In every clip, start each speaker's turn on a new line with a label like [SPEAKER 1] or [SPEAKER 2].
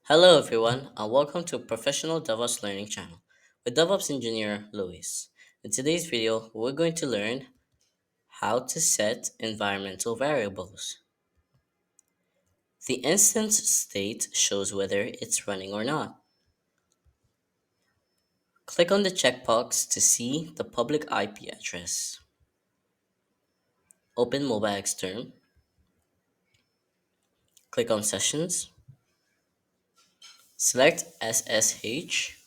[SPEAKER 1] Hello, everyone, and welcome to Professional DevOps Learning Channel with DevOps Engineer Luis. In today's video, we're going to learn how to set environmental variables. The instance state shows whether it's running or not. Click on the checkbox to see the public IP address. Open MobaXTerm. Click on Sessions. Select SSH.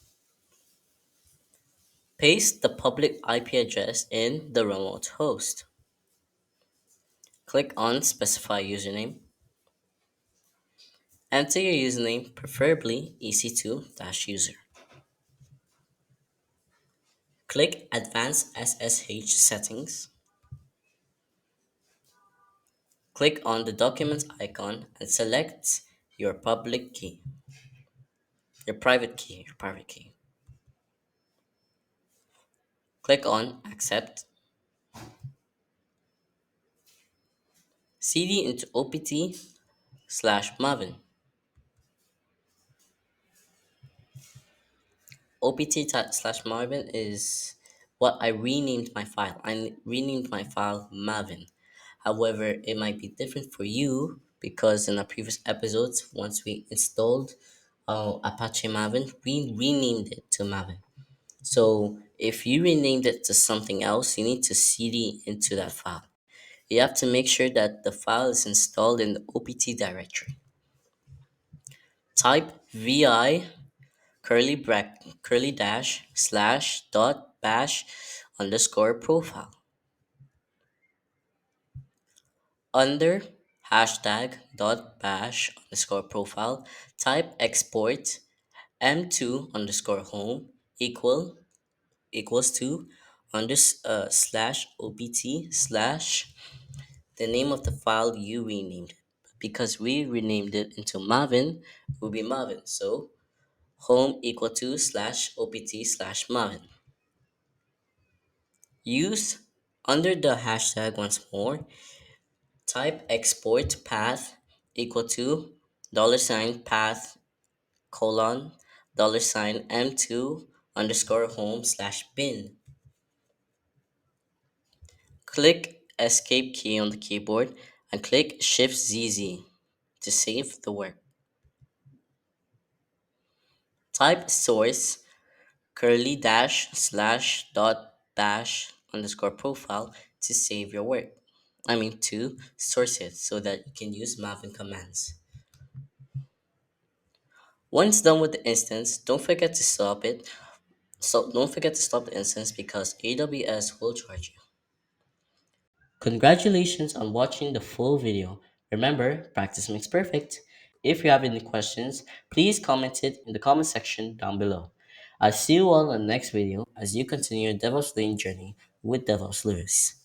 [SPEAKER 1] Paste the public IP address in the remote host. Click on Specify Username. Enter your username, preferably EC2-user. Click Advanced SSH Settings. Click on the document icon and select your public key, your private key. Click on Accept. cd into opt/maven. opt/maven is what I renamed my file. I renamed my file Maven. However, it might be different for you because in the previous episodes, once we installed Apache Maven, we renamed it to Maven. So if you renamed it to something else, you need to cd into that file. You have to make sure that the file is installed in the opt directory. Type vi curly dash slash dot bash underscore profile. Under hashtag dot bash underscore profile, type export m2 underscore home equals to slash opt slash the name of the file you renamed it. Because we renamed it into Maven, it will be Maven. So home equal to slash opt slash Maven. Use under the hashtag once more. Type export path equal to $path $m2 underscore home slash bin. Click escape key on the keyboard and click Shift ZZ to save the work. Type source curly dash slash dot bash underscore profile to save your work. To source it so that you can use Maven commands. Once done with the instance, don't forget to stop it. So don't forget to stop the instance because AWS will charge you. Congratulations on watching the full video. Remember, practice makes perfect. If you have any questions, please comment it in the comment section down below. I'll see you all on the next video as you continue your DevOps learning journey with DevOps Lewis.